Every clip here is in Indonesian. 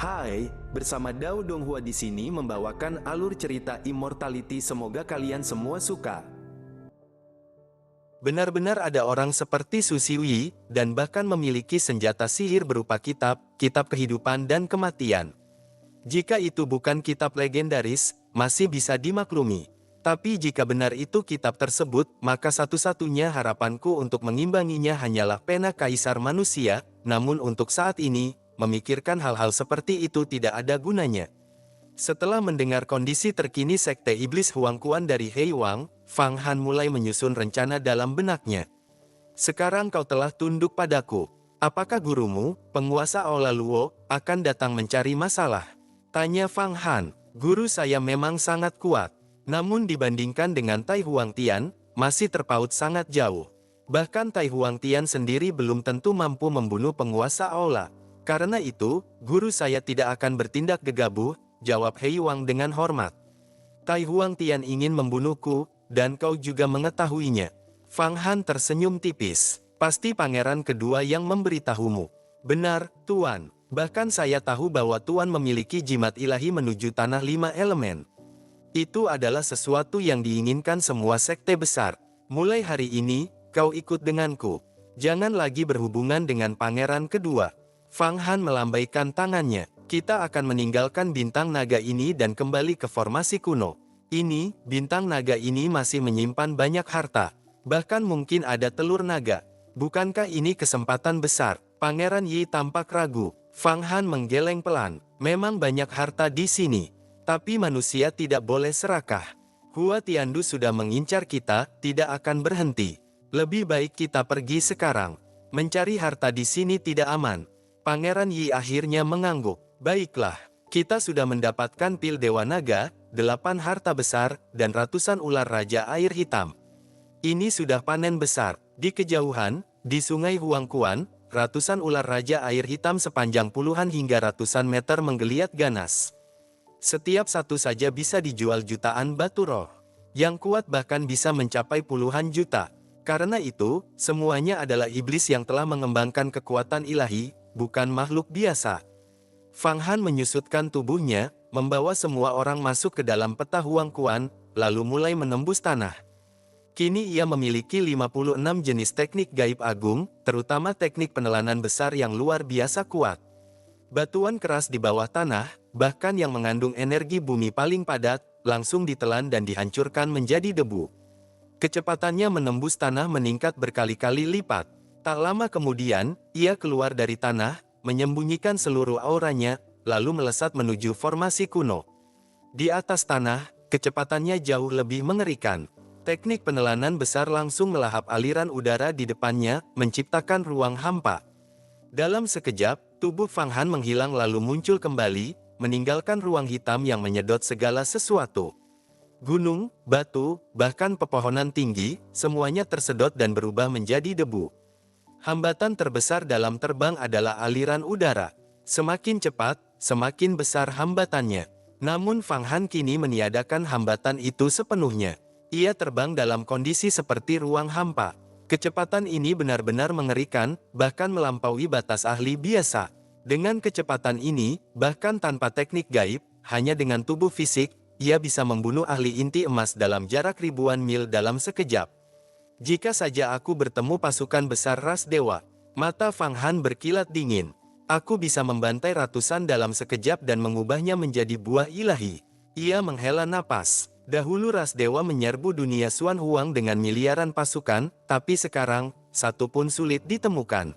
Hai, bersama Dao Donghua di sini membawakan alur cerita Immortality. Semoga kalian semua suka. Benar-benar ada orang seperti Su Xiyi, dan bahkan memiliki senjata sihir berupa kitab kehidupan dan kematian. Jika itu bukan kitab legendaris, masih bisa dimaklumi. Tapi jika benar itu kitab tersebut, maka satu-satunya harapanku untuk mengimbanginya hanyalah pena kaisar manusia, namun untuk saat ini, memikirkan hal-hal seperti itu tidak ada gunanya. Setelah mendengar kondisi terkini Sekte Iblis Huangquan dari Hei Wang, Fang Han mulai menyusun rencana dalam benaknya. Sekarang kau telah tunduk padaku. Apakah gurumu, penguasa Aula Luo, akan datang mencari masalah? Tanya Fang Han. Guru saya memang sangat kuat. Namun dibandingkan dengan Tai Huangtian, masih terpaut sangat jauh. Bahkan Tai Huangtian sendiri belum tentu mampu membunuh penguasa Aula. Karena itu, guru saya tidak akan bertindak gegabah, jawab Hei Wang dengan hormat. Tai Huangtian ingin membunuhku, dan kau juga mengetahuinya. Fang Han tersenyum tipis. Pasti pangeran kedua yang memberitahumu. Benar, Tuan. Bahkan saya tahu bahwa Tuan memiliki jimat ilahi menuju tanah 5 elemen. Itu adalah sesuatu yang diinginkan semua sekte besar. Mulai hari ini, kau ikut denganku. Jangan lagi berhubungan dengan pangeran kedua. Fang Han melambaikan tangannya. Kita akan meninggalkan bintang naga ini dan kembali ke formasi kuno. Ini, bintang naga ini masih menyimpan banyak harta. Bahkan mungkin ada telur naga. Bukankah ini kesempatan besar? Pangeran Yi tampak ragu. Fang Han menggeleng pelan. Memang banyak harta di sini. Tapi manusia tidak boleh serakah. Hua Tiandu sudah mengincar kita, tidak akan berhenti. Lebih baik kita pergi sekarang. Mencari harta di sini tidak aman. Pangeran Yi akhirnya mengangguk. Baiklah, kita sudah mendapatkan pil Dewa Naga, 8 harta besar, dan ratusan ular Raja Air Hitam. Ini sudah panen besar. Di kejauhan, di Sungai Huangquan, ratusan ular Raja Air Hitam sepanjang puluhan hingga ratusan meter menggeliat ganas. Setiap satu saja bisa dijual jutaan batu roh. Yang kuat bahkan bisa mencapai puluhan juta. Karena itu, semuanya adalah iblis yang telah mengembangkan kekuatan ilahi, bukan makhluk biasa. Fang Han menyusutkan tubuhnya, membawa semua orang masuk ke dalam peta Huangquan, lalu mulai menembus tanah. Kini ia memiliki 56 jenis teknik gaib agung, terutama teknik penelanan besar yang luar biasa kuat. Batuan keras di bawah tanah, bahkan yang mengandung energi bumi paling padat, langsung ditelan dan dihancurkan menjadi debu. Kecepatannya menembus tanah meningkat berkali-kali lipat. Tak lama kemudian, ia keluar dari tanah, menyembunyikan seluruh auranya, lalu melesat menuju formasi kuno. Di atas tanah, kecepatannya jauh lebih mengerikan. Teknik penelanan besar langsung melahap aliran udara di depannya, menciptakan ruang hampa. Dalam sekejap, tubuh Fang Han menghilang lalu muncul kembali, meninggalkan ruang hitam yang menyedot segala sesuatu. Gunung, batu, bahkan pepohonan tinggi, semuanya tersedot dan berubah menjadi debu. Hambatan terbesar dalam terbang adalah aliran udara. Semakin cepat, semakin besar hambatannya. Namun Fang Han kini meniadakan hambatan itu sepenuhnya. Ia terbang dalam kondisi seperti ruang hampa. Kecepatan ini benar-benar mengerikan, bahkan melampaui batas ahli biasa. Dengan kecepatan ini, bahkan tanpa teknik gaib, hanya dengan tubuh fisik, ia bisa membunuh ahli inti emas dalam jarak ribuan mil dalam sekejap. Jika saja aku bertemu pasukan besar ras dewa, mata Fang Han berkilat dingin. Aku bisa membantai ratusan dalam sekejap dan mengubahnya menjadi buah ilahi. Ia menghela napas. Dahulu ras dewa menyerbu dunia Xuan Huang dengan miliaran pasukan, tapi sekarang, satu pun sulit ditemukan.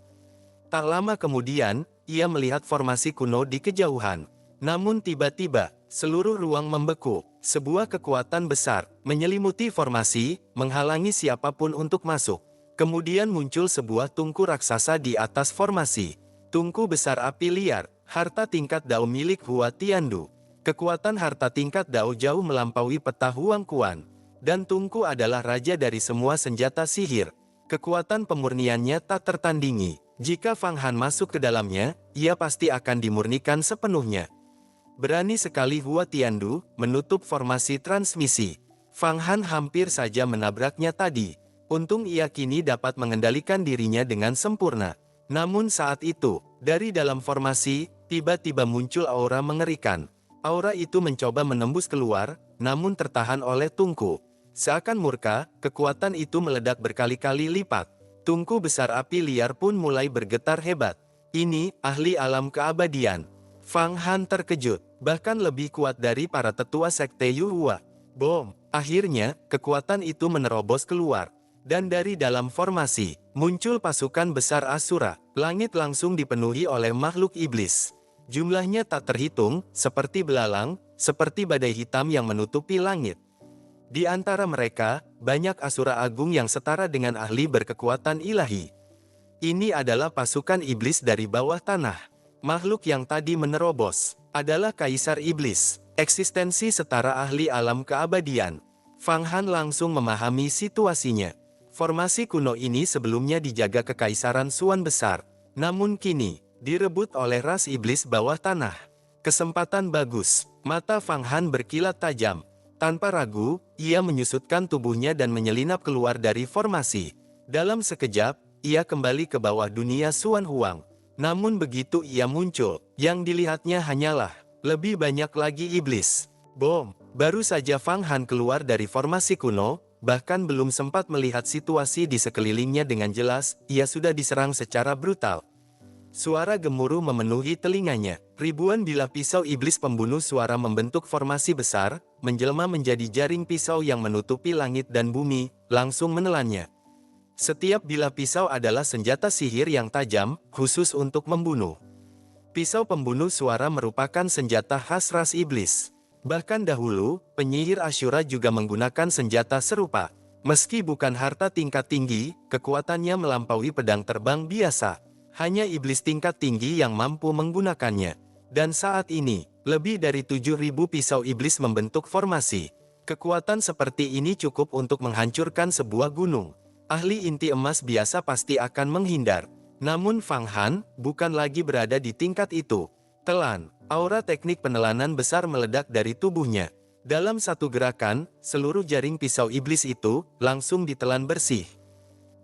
Tak lama kemudian, ia melihat formasi kuno di kejauhan. Namun tiba-tiba, seluruh ruang membeku. Sebuah kekuatan besar, menyelimuti formasi, menghalangi siapapun untuk masuk. Kemudian muncul sebuah tungku raksasa di atas formasi. Tungku besar api liar, harta tingkat Dao milik Hua Tiandu. Kekuatan harta tingkat Dao jauh melampaui peta Huangquan. Dan tungku adalah raja dari semua senjata sihir. Kekuatan pemurniannya tak tertandingi. Jika Fang Han masuk ke dalamnya, ia pasti akan dimurnikan sepenuhnya. Berani sekali Hua Tiandu menutup formasi transmisi. Fang Han hampir saja menabraknya tadi. Untung ia kini dapat mengendalikan dirinya dengan sempurna. Namun saat itu, dari dalam formasi, tiba-tiba muncul aura mengerikan. Aura itu mencoba menembus keluar, namun tertahan oleh Tungku. Seakan murka, kekuatan itu meledak berkali-kali lipat. Tungku besar api liar pun mulai bergetar hebat. Ini, ahli alam keabadian. Fang Han terkejut, bahkan lebih kuat dari para tetua sekte Yuhua. Bom! Akhirnya, kekuatan itu menerobos keluar. Dan dari dalam formasi, muncul pasukan besar Asura. Langit langsung dipenuhi oleh makhluk iblis. Jumlahnya tak terhitung, seperti belalang, seperti badai hitam yang menutupi langit. Di antara mereka, banyak Asura Agung yang setara dengan ahli berkekuatan ilahi. Ini adalah pasukan iblis dari bawah tanah. Makhluk yang tadi menerobos adalah Kaisar Iblis, eksistensi setara ahli alam keabadian. Fang Han langsung memahami situasinya. Formasi kuno ini sebelumnya dijaga Kekaisaran Suan Besar, namun kini direbut oleh ras iblis bawah tanah. Kesempatan bagus, mata Fang Han berkilat tajam. Tanpa ragu, ia menyusutkan tubuhnya dan menyelinap keluar dari formasi. Dalam sekejap, ia kembali ke bawah dunia Suan Huang. Namun begitu ia muncul, yang dilihatnya hanyalah lebih banyak lagi iblis. Bom! Baru saja Fang Han keluar dari formasi kuno, bahkan belum sempat melihat situasi di sekelilingnya dengan jelas, ia sudah diserang secara brutal. Suara gemuruh memenuhi telinganya. Ribuan bilah pisau iblis pembunuh suara membentuk formasi besar, menjelma menjadi jaring pisau yang menutupi langit dan bumi, langsung menelannya. Setiap bilah pisau adalah senjata sihir yang tajam, khusus untuk membunuh. Pisau pembunuh suara merupakan senjata khas ras iblis. Bahkan dahulu, penyihir Asyura juga menggunakan senjata serupa. Meski bukan harta tingkat tinggi, kekuatannya melampaui pedang terbang biasa. Hanya iblis tingkat tinggi yang mampu menggunakannya. Dan saat ini, lebih dari 7.000 pisau iblis membentuk formasi. Kekuatan seperti ini cukup untuk menghancurkan sebuah gunung. Ahli inti emas biasa pasti akan menghindar. Namun Fang Han bukan lagi berada di tingkat itu. Telan, aura teknik penelanan besar meledak dari tubuhnya. Dalam satu gerakan, seluruh jaring pisau iblis itu langsung ditelan bersih.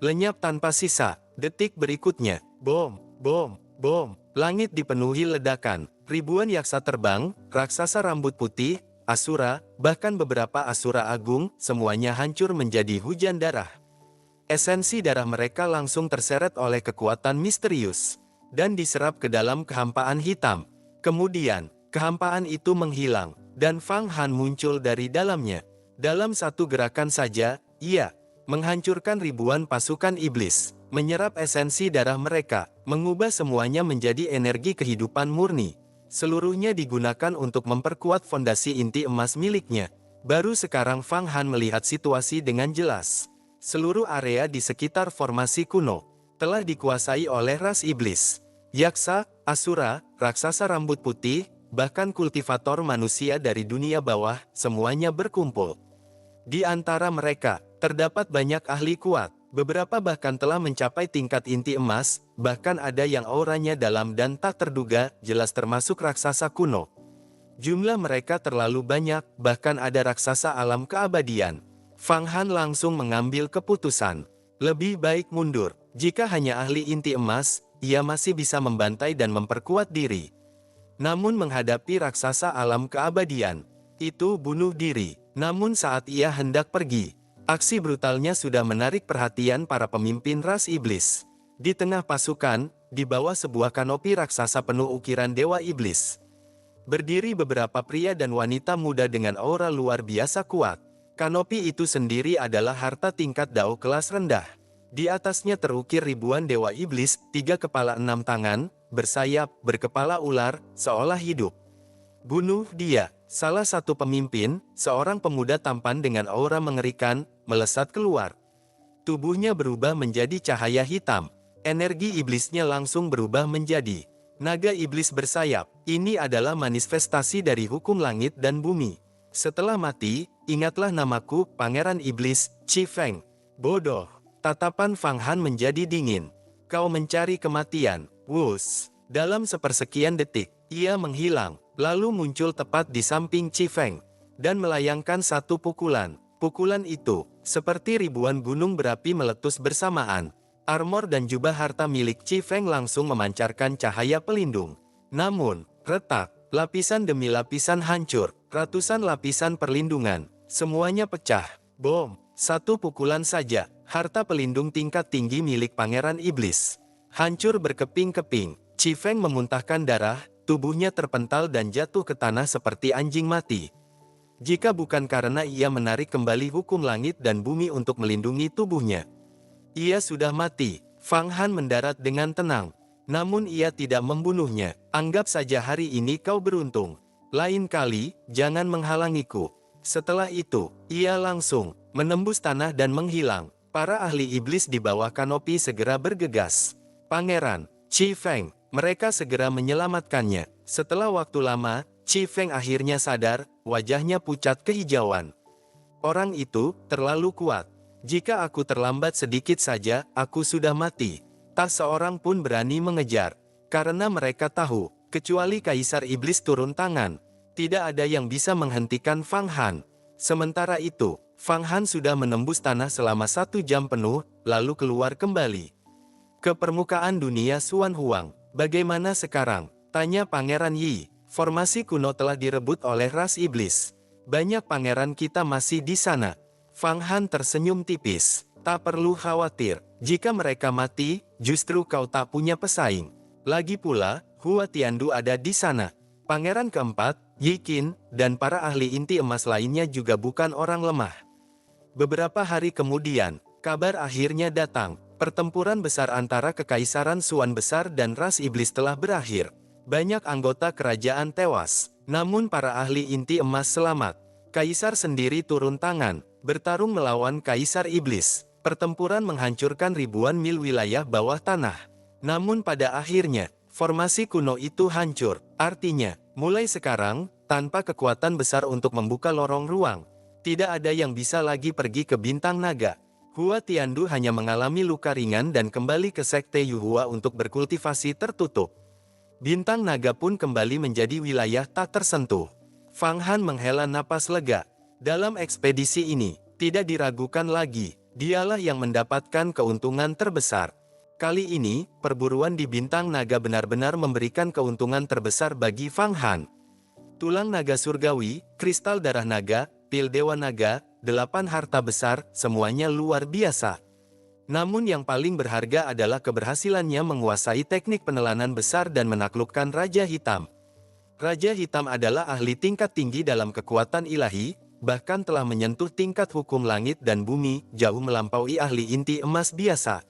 Lenyap tanpa sisa. Detik berikutnya, bom, bom, bom. Langit dipenuhi ledakan. Ribuan yaksa terbang, raksasa rambut putih, Asura, bahkan beberapa Asura Agung, semuanya hancur menjadi hujan darah. Esensi darah mereka langsung terseret oleh kekuatan misterius dan diserap ke dalam kehampaan hitam. Kemudian, kehampaan itu menghilang, dan Fang Han muncul dari dalamnya. Dalam satu gerakan saja, ia menghancurkan ribuan pasukan iblis, menyerap esensi darah mereka, mengubah semuanya menjadi energi kehidupan murni. Seluruhnya digunakan untuk memperkuat fondasi inti emas miliknya. Baru sekarang Fang Han melihat situasi dengan jelas. Seluruh area di sekitar formasi kuno telah dikuasai oleh ras iblis. Yaksa, Asura, raksasa rambut putih, bahkan kultivator manusia dari dunia bawah, semuanya berkumpul. Di antara mereka, terdapat banyak ahli kuat. Beberapa bahkan telah mencapai tingkat inti emas, bahkan ada yang auranya dalam dan tak terduga, jelas termasuk raksasa kuno. Jumlah mereka terlalu banyak, bahkan ada raksasa alam keabadian. Fang Han langsung mengambil keputusan. Lebih baik mundur. Jika hanya ahli inti emas, ia masih bisa membantai dan memperkuat diri. Namun menghadapi raksasa alam keabadian, itu bunuh diri. Namun saat ia hendak pergi, aksi brutalnya sudah menarik perhatian para pemimpin ras iblis. Di tengah pasukan, di bawah sebuah kanopi raksasa penuh ukiran dewa iblis, berdiri beberapa pria dan wanita muda dengan aura luar biasa kuat. Kanopi itu sendiri adalah harta tingkat Dao kelas rendah. Di atasnya terukir ribuan dewa iblis, 3 kepala 6 tangan, bersayap, berkepala ular, seolah hidup. Bunuh dia. Salah satu pemimpin, seorang pemuda tampan dengan aura mengerikan, melesat keluar. Tubuhnya berubah menjadi cahaya hitam. Energi iblisnya langsung berubah menjadi naga iblis bersayap. Ini adalah manifestasi dari hukum langit dan bumi. Setelah mati, ingatlah namaku, Pangeran Iblis, Chi Feng. Bodoh. Tatapan Fang Han menjadi dingin. Kau mencari kematian. Wus. Dalam sepersekian detik, ia menghilang, lalu muncul tepat di samping Chi Feng, dan melayangkan satu pukulan. Pukulan itu, seperti ribuan gunung berapi meletus bersamaan. Armor dan jubah harta milik Qi Feng langsung memancarkan cahaya pelindung. Namun, retak, lapisan demi lapisan hancur, ratusan lapisan perlindungan, semuanya pecah. Bom, satu pukulan saja, harta pelindung tingkat tinggi milik Pangeran Iblis hancur berkeping-keping. Qi Feng memuntahkan darah, tubuhnya terpental dan jatuh ke tanah seperti anjing mati. Jika bukan karena ia menarik kembali hukum langit dan bumi untuk melindungi tubuhnya, ia sudah mati. Fang Han mendarat dengan tenang. Namun ia tidak membunuhnya. Anggap saja hari ini kau beruntung. Lain kali, jangan menghalangiku. Setelah itu, ia langsung menembus tanah dan menghilang. Para ahli iblis di bawah kanopi segera bergegas. Pangeran Qi Feng, mereka segera menyelamatkannya. Setelah waktu lama, Qi Feng akhirnya sadar, wajahnya pucat kehijauan. Orang itu terlalu kuat. Jika aku terlambat sedikit saja, aku sudah mati. Tak seorang pun berani mengejar. Karena mereka tahu, kecuali Kaisar Iblis turun tangan, tidak ada yang bisa menghentikan Fang Han. Sementara itu, Fang Han sudah menembus tanah selama 1 jam penuh, lalu keluar kembali ke permukaan dunia Xuan Huang. Bagaimana sekarang? Tanya Pangeran Yi. Formasi kuno telah direbut oleh ras iblis. Banyak pangeran kita masih di sana. Fang Han tersenyum tipis. Tak perlu khawatir. Jika mereka mati, justru kau tak punya pesaing. Lagi pula, Hua Tiandu ada di sana. Pangeran keempat, Yi Qin, dan para ahli inti emas lainnya juga bukan orang lemah. Beberapa hari kemudian, kabar akhirnya datang. Pertempuran besar antara Kekaisaran Xuan Besar dan ras iblis telah berakhir. Banyak anggota kerajaan tewas. Namun para ahli inti emas selamat. Kaisar sendiri turun tangan, bertarung melawan Kaisar Iblis. Pertempuran menghancurkan ribuan mil wilayah bawah tanah. Namun pada akhirnya, formasi kuno itu hancur. Artinya, mulai sekarang, tanpa kekuatan besar untuk membuka lorong ruang, tidak ada yang bisa lagi pergi ke Bintang Naga. Hua Tiandu hanya mengalami luka ringan dan kembali ke Sekte Yuhua untuk berkultivasi tertutup. Bintang Naga pun kembali menjadi wilayah tak tersentuh. Fang Han menghela napas lega. Dalam ekspedisi ini, tidak diragukan lagi, dialah yang mendapatkan keuntungan terbesar. Kali ini, perburuan di Bintang Naga benar-benar memberikan keuntungan terbesar bagi Fang Han. Tulang naga surgawi, kristal darah naga, pil dewa naga, 8 harta besar, semuanya luar biasa. Namun yang paling berharga adalah keberhasilannya menguasai teknik penelanan besar dan menaklukkan Raja Hitam. Raja Hitam adalah ahli tingkat tinggi dalam kekuatan ilahi, bahkan telah menyentuh tingkat hukum langit dan bumi, jauh melampaui ahli inti emas biasa.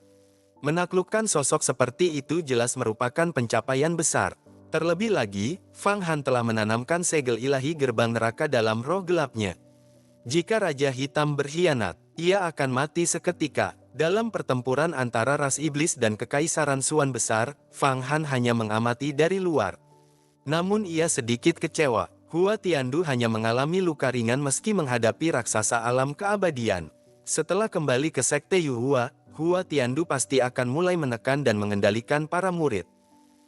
Menaklukkan sosok seperti itu jelas merupakan pencapaian besar. Terlebih lagi, Fang Han telah menanamkan segel ilahi gerbang neraka dalam roh gelapnya. Jika Raja Hitam berkhianat, ia akan mati seketika. Dalam pertempuran antara ras iblis dan Kekaisaran Xuan Besar, Fang Han hanya mengamati dari luar. Namun ia sedikit kecewa. Hua Tiandu hanya mengalami luka ringan meski menghadapi raksasa alam keabadian. Setelah kembali ke Sekte Yuhua, Hua Tiandu pasti akan mulai menekan dan mengendalikan para murid.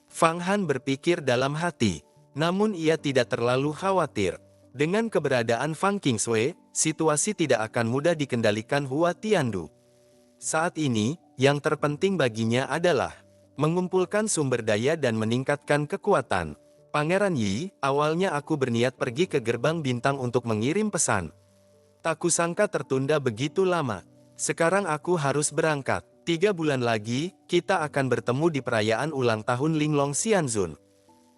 Fang Han berpikir dalam hati. Namun ia tidak terlalu khawatir. Dengan keberadaan Fang Qingshui, situasi tidak akan mudah dikendalikan Hua Tiandu. Saat ini, yang terpenting baginya adalah mengumpulkan sumber daya dan meningkatkan kekuatan. Pangeran Yi, awalnya aku berniat pergi ke gerbang bintang untuk mengirim pesan. Tak kusangka tertunda begitu lama. Sekarang aku harus berangkat. 3 bulan lagi, kita akan bertemu di perayaan ulang tahun Linglong Xianzun.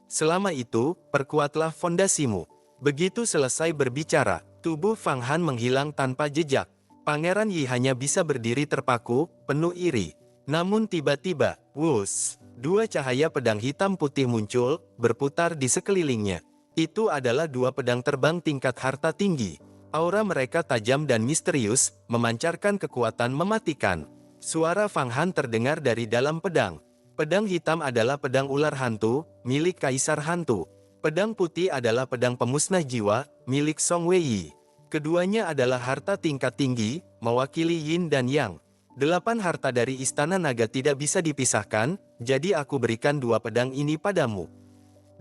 Selama itu, perkuatlah fondasimu. Begitu selesai berbicara, tubuh Fang Han menghilang tanpa jejak. Pangeran Yi hanya bisa berdiri terpaku, penuh iri. Namun tiba-tiba, wuss, 2 cahaya pedang hitam putih muncul, berputar di sekelilingnya. Itu adalah 2 pedang terbang tingkat harta tinggi. Aura mereka tajam dan misterius, memancarkan kekuatan mematikan. Suara Fang Han terdengar dari dalam pedang. Pedang hitam adalah pedang ular hantu, milik Kaisar Hantu. Pedang putih adalah pedang pemusnah jiwa, milik Song Wei. Keduanya adalah harta tingkat tinggi, mewakili Yin dan Yang. 8 harta dari Istana Naga tidak bisa dipisahkan, jadi aku berikan 2 pedang ini padamu.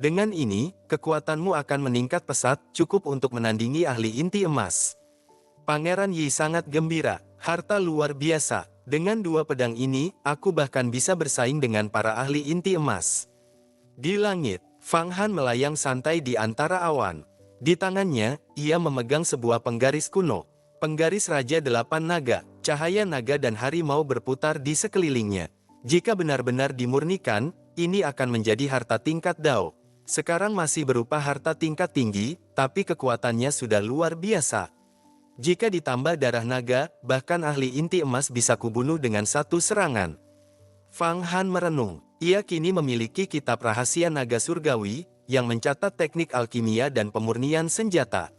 Dengan ini, kekuatanmu akan meningkat pesat, cukup untuk menandingi ahli inti emas. Pangeran Yi sangat gembira. Harta luar biasa. Dengan dua pedang ini, aku bahkan bisa bersaing dengan para ahli inti emas. Di langit, Fang Han melayang santai di antara awan. Di tangannya, ia memegang sebuah penggaris kuno. Penggaris Raja Delapan Naga, cahaya naga dan harimau berputar di sekelilingnya. Jika benar-benar dimurnikan, ini akan menjadi harta tingkat Dao. Sekarang masih berupa harta tingkat tinggi, tapi kekuatannya sudah luar biasa. Jika ditambah darah naga, bahkan ahli inti emas bisa kubunuh dengan satu serangan. Fang Han merenung. Ia kini memiliki kitab rahasia naga surgawi, yang mencatat teknik alkimia dan pemurnian senjata.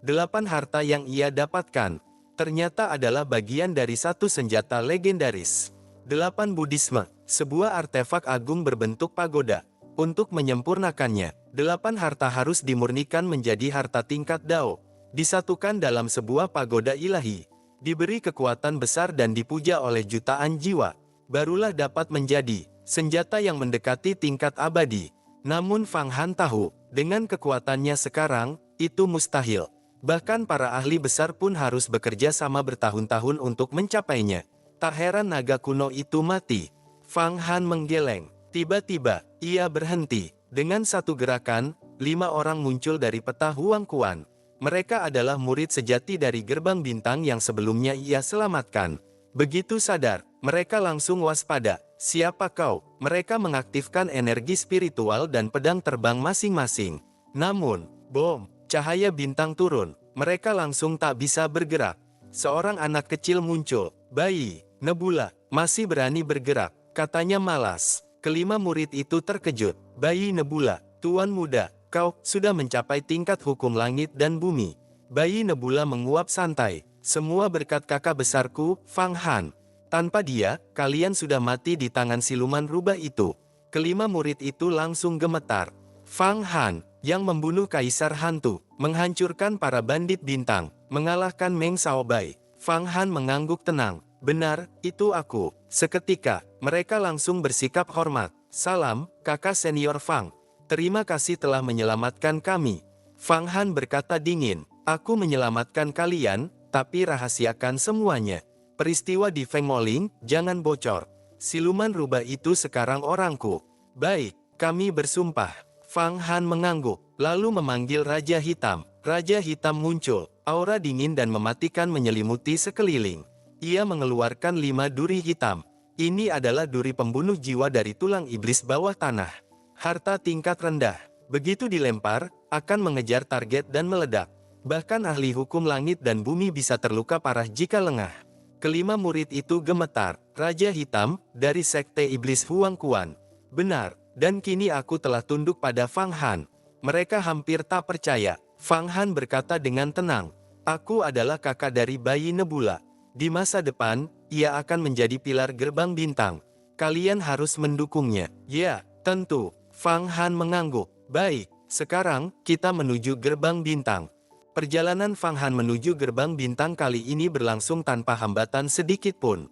8 harta yang ia dapatkan, ternyata adalah bagian dari satu senjata legendaris. 8 Buddhisme, sebuah artefak agung berbentuk pagoda. Untuk menyempurnakannya, 8 harta harus dimurnikan menjadi harta tingkat Dao. Disatukan dalam sebuah pagoda ilahi. Diberi kekuatan besar dan dipuja oleh jutaan jiwa. Barulah dapat menjadi senjata yang mendekati tingkat abadi. Namun Fang Han tahu, dengan kekuatannya sekarang, itu mustahil. Bahkan para ahli besar pun harus bekerja sama bertahun-tahun untuk mencapainya. Tak heran naga kuno itu mati. Fang Han menggeleng. Tiba-tiba, ia berhenti. Dengan satu gerakan, 5 orang muncul dari peta Huang Kuan. Mereka adalah murid sejati dari gerbang bintang yang sebelumnya ia selamatkan. Begitu sadar, mereka langsung waspada. Siapa kau? Mereka mengaktifkan energi spiritual dan pedang terbang masing-masing. Namun, bom, cahaya bintang turun. Mereka langsung tak bisa bergerak. Seorang anak kecil muncul. Bayi, Nebula, masih berani bergerak. Katanya malas. Kelima murid itu terkejut. Bayi Nebula, Tuan Muda, kau sudah mencapai tingkat hukum langit dan bumi. Bayi Nebula menguap santai. Semua berkat kakak besarku, Fang Han. Tanpa dia, kalian sudah mati di tangan siluman rubah itu. Kelima murid itu langsung gemetar. Fang Han, yang membunuh Kaisar Hantu, menghancurkan para bandit bintang, mengalahkan Meng Xiaobai. Fang Han mengangguk tenang. Benar, itu aku. Seketika, mereka langsung bersikap hormat. Salam, kakak senior Fang. Terima kasih telah menyelamatkan kami. Fang Han berkata dingin. Aku menyelamatkan kalian, tapi rahasiakan semuanya. Peristiwa di Fengmoling, jangan bocor. Siluman rubah itu sekarang orangku. Baik, kami bersumpah. Fang Han mengangguk, lalu memanggil Raja Hitam. Raja Hitam muncul, aura dingin dan mematikan menyelimuti sekeliling. Ia mengeluarkan 5 duri hitam. Ini adalah duri pembunuh jiwa dari tulang iblis bawah tanah. Harta tingkat rendah. Begitu dilempar, akan mengejar target dan meledak. Bahkan ahli hukum langit dan bumi bisa terluka parah jika lengah. Kelima murid itu gemetar. Raja Hitam, dari Sekte Iblis Huang Kuan. Benar, dan kini aku telah tunduk pada Fang Han. Mereka hampir tak percaya. Fang Han berkata dengan tenang. Aku adalah kakak dari bayi Nebula. Di masa depan, ia akan menjadi pilar gerbang bintang. Kalian harus mendukungnya. Ya, tentu. Fang Han mengangguk. Baik, sekarang, kita menuju gerbang bintang. Perjalanan Fang Han menuju gerbang bintang kali ini berlangsung tanpa hambatan sedikit pun.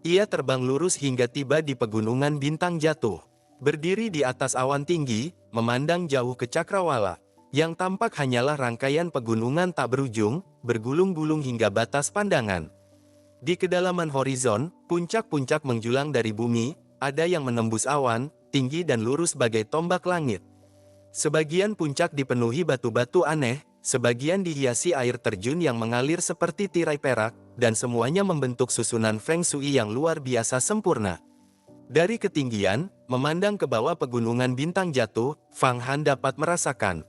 Ia terbang lurus hingga tiba di pegunungan bintang jatuh. Berdiri di atas awan tinggi, memandang jauh ke cakrawala. Yang tampak hanyalah rangkaian pegunungan tak berujung, bergulung-gulung hingga batas pandangan. Di kedalaman horizon, puncak-puncak menjulang dari bumi, ada yang menembus awan, tinggi dan lurus bagai tombak langit. Sebagian puncak dipenuhi batu-batu aneh, sebagian dihiasi air terjun yang mengalir seperti tirai perak, dan semuanya membentuk susunan Feng Shui yang luar biasa sempurna. Dari ketinggian, memandang ke bawah pegunungan bintang jatuh, Fang Han dapat merasakan.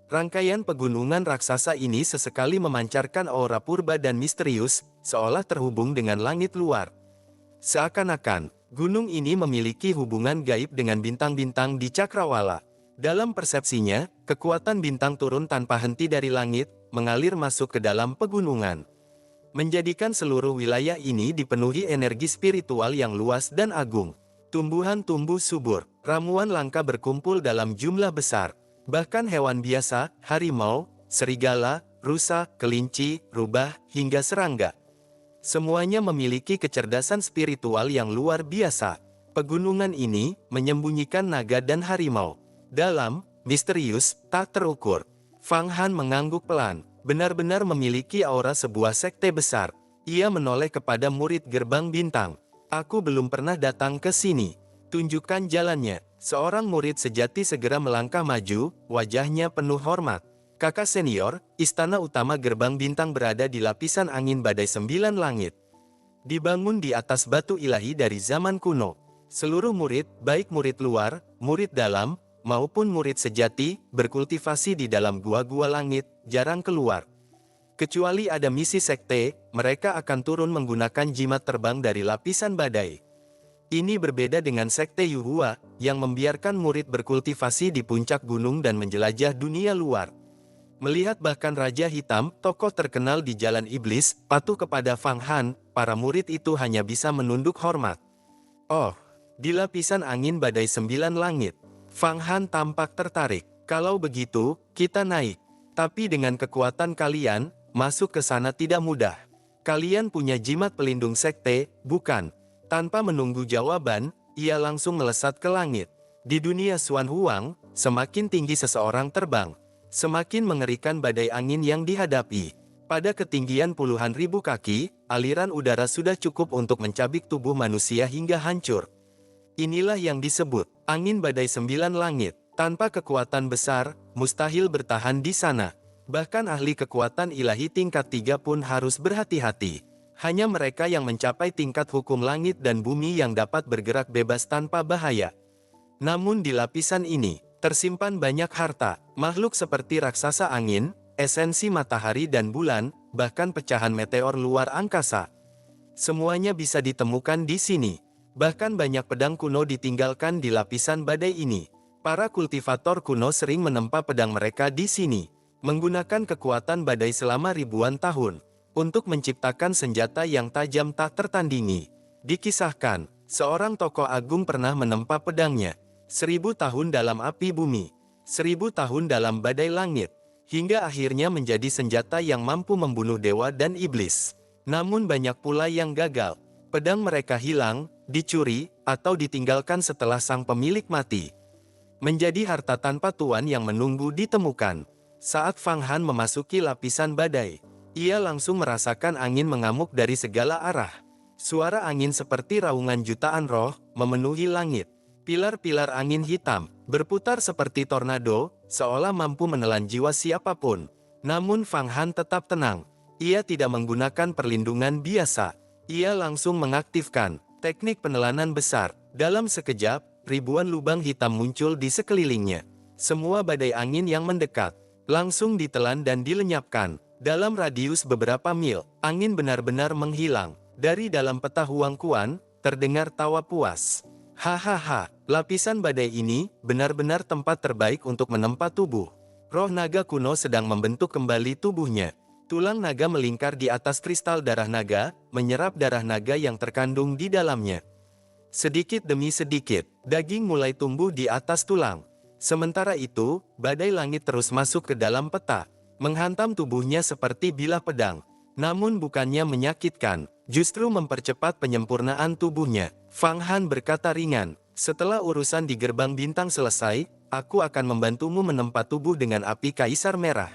Rangkaian pegunungan raksasa ini sesekali memancarkan aura purba dan misterius, seolah terhubung dengan langit luar. Seakan-akan, gunung ini memiliki hubungan gaib dengan bintang-bintang di cakrawala. Dalam persepsinya, kekuatan bintang turun tanpa henti dari langit, mengalir masuk ke dalam pegunungan. Menjadikan seluruh wilayah ini dipenuhi energi spiritual yang luas dan agung. Tumbuhan tumbuh subur, ramuan langka berkumpul dalam jumlah besar. Bahkan hewan biasa, harimau, serigala, rusa, kelinci, rubah, hingga serangga. Semuanya memiliki kecerdasan spiritual yang luar biasa. Pegunungan ini menyembunyikan naga dan harimau. Dalam, misterius, tak terukur. Fang Han mengangguk pelan, benar-benar memiliki aura sebuah sekte besar. Ia menoleh kepada murid gerbang bintang. Aku belum pernah datang ke sini. Tunjukkan jalannya. Seorang murid sejati segera melangkah maju, wajahnya penuh hormat. Kakak senior, istana utama gerbang bintang berada di lapisan angin badai 9 langit. Dibangun di atas batu ilahi dari zaman kuno. Seluruh murid, baik murid luar, murid dalam, maupun murid sejati, berkultivasi di dalam gua-gua langit, jarang keluar. Kecuali ada misi sekte, mereka akan turun menggunakan jimat terbang dari lapisan badai. Ini berbeda dengan sekte Yuhua, yang membiarkan murid berkultivasi di puncak gunung dan menjelajah dunia luar. Melihat bahkan Raja Hitam, tokoh terkenal di Jalan Iblis, patuh kepada Fang Han, para murid itu hanya bisa menunduk hormat. Oh, di lapisan angin badai 9 langit. Fang Han tampak tertarik. Kalau begitu, kita naik. Tapi dengan kekuatan kalian, masuk ke sana tidak mudah. Kalian punya jimat pelindung sekte, bukan? Tanpa menunggu jawaban, ia langsung melesat ke langit. Di dunia Xuan Huang, semakin tinggi seseorang terbang, semakin mengerikan badai angin yang dihadapi. Pada ketinggian puluhan ribu kaki, aliran udara sudah cukup untuk mencabik tubuh manusia hingga hancur. Inilah yang disebut angin badai 9 langit. Tanpa kekuatan besar, mustahil bertahan di sana. Bahkan ahli kekuatan ilahi tingkat 3 pun harus berhati-hati. Hanya mereka yang mencapai tingkat hukum langit dan bumi yang dapat bergerak bebas tanpa bahaya. Namun di lapisan ini, tersimpan banyak harta, makhluk seperti raksasa angin, esensi matahari dan bulan, bahkan pecahan meteor luar angkasa. Semuanya bisa ditemukan di sini. Bahkan banyak pedang kuno ditinggalkan di lapisan badai ini. Para kultivator kuno sering menempa pedang mereka di sini, menggunakan kekuatan badai selama ribuan tahun, untuk menciptakan senjata yang tajam tak tertandingi. Dikisahkan, seorang tokoh agung pernah menempa pedangnya, 1000 tahun dalam api bumi, 1000 tahun dalam badai langit, hingga akhirnya menjadi senjata yang mampu membunuh dewa dan iblis. Namun banyak pula yang gagal. Pedang mereka hilang, dicuri, atau ditinggalkan setelah sang pemilik mati. Menjadi harta tanpa tuan yang menunggu ditemukan. Saat Fang Han memasuki lapisan badai, ia langsung merasakan angin mengamuk dari segala arah. Suara angin seperti raungan jutaan roh, memenuhi langit. Pilar-pilar angin hitam, berputar seperti tornado, seolah mampu menelan jiwa siapapun. Namun Fang Han tetap tenang. Ia tidak menggunakan perlindungan biasa. Ia langsung mengaktifkan teknik penelanan besar. Dalam sekejap, ribuan lubang hitam muncul di sekelilingnya. Semua badai angin yang mendekat langsung ditelan dan dilenyapkan. Dalam radius beberapa mil, angin benar-benar menghilang. Dari dalam peta Huang Kuan, terdengar tawa puas. Hahaha, lapisan badai ini benar-benar tempat terbaik untuk menempa tubuh. Roh naga kuno sedang membentuk kembali tubuhnya. Tulang naga melingkar di atas kristal darah naga, menyerap darah naga yang terkandung di dalamnya. Sedikit demi sedikit, daging mulai tumbuh di atas tulang. Sementara itu, badai langit terus masuk ke dalam peta, menghantam tubuhnya seperti bilah pedang. Namun bukannya menyakitkan, justru mempercepat penyempurnaan tubuhnya. Fang Han berkata ringan, setelah urusan di gerbang bintang selesai, aku akan membantumu menempa tubuh dengan api kaisar merah.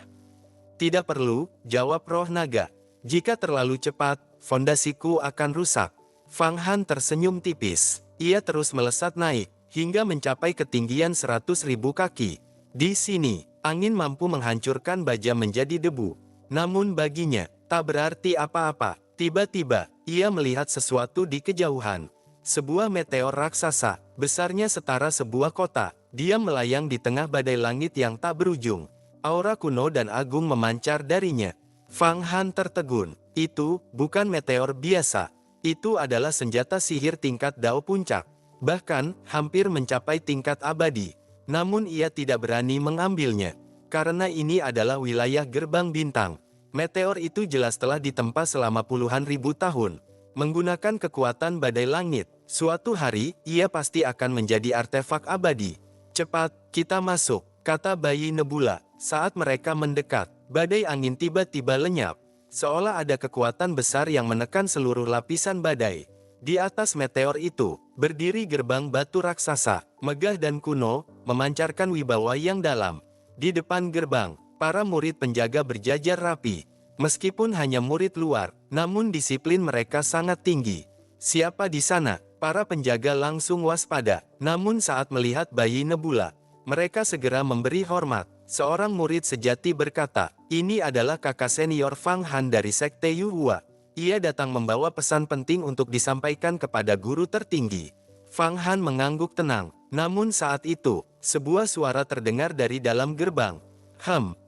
Tidak perlu, jawab roh naga. Jika terlalu cepat, fondasiku akan rusak. Fang Han tersenyum tipis. Ia terus melesat naik, hingga mencapai ketinggian 100.000 kaki. Di sini, angin mampu menghancurkan baja menjadi debu. Namun baginya, tak berarti apa-apa. Tiba-tiba, ia melihat sesuatu di kejauhan. Sebuah meteor raksasa, besarnya setara sebuah kota. Dia melayang di tengah badai langit yang tak berujung. Aura kuno dan agung memancar darinya. Fang Han tertegun. Itu bukan meteor biasa. Itu adalah senjata sihir tingkat Dao Puncak. Bahkan, hampir mencapai tingkat abadi. Namun ia tidak berani mengambilnya. Karena ini adalah wilayah gerbang bintang. Meteor itu jelas telah ditempa selama puluhan ribu tahun. Menggunakan kekuatan badai langit, suatu hari, ia pasti akan menjadi artefak abadi. Cepat, kita masuk, kata bayi Nebula. Saat mereka mendekat, badai angin tiba-tiba lenyap. Seolah ada kekuatan besar yang menekan seluruh lapisan badai. Di atas meteor itu, berdiri gerbang batu raksasa, megah dan kuno, memancarkan wibawa yang dalam. Di depan gerbang, para murid penjaga berjajar rapi. Meskipun hanya murid luar, namun disiplin mereka sangat tinggi. Siapa di sana? Para penjaga langsung waspada. Namun saat melihat bayi Nebula, mereka segera memberi hormat. Seorang murid sejati berkata, "Ini adalah kakak senior Fang Han dari Sekte Yuhua. Ia datang membawa pesan penting untuk disampaikan kepada guru tertinggi." Fang Han mengangguk tenang. Namun saat itu, sebuah suara terdengar dari dalam gerbang.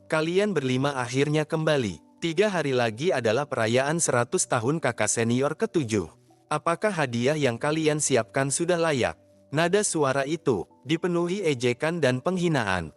Kalian berlima akhirnya kembali. 3 hari lagi adalah perayaan 100 tahun kakak senior ke-7. Apakah hadiah yang kalian siapkan sudah layak? Nada suara itu dipenuhi ejekan dan penghinaan.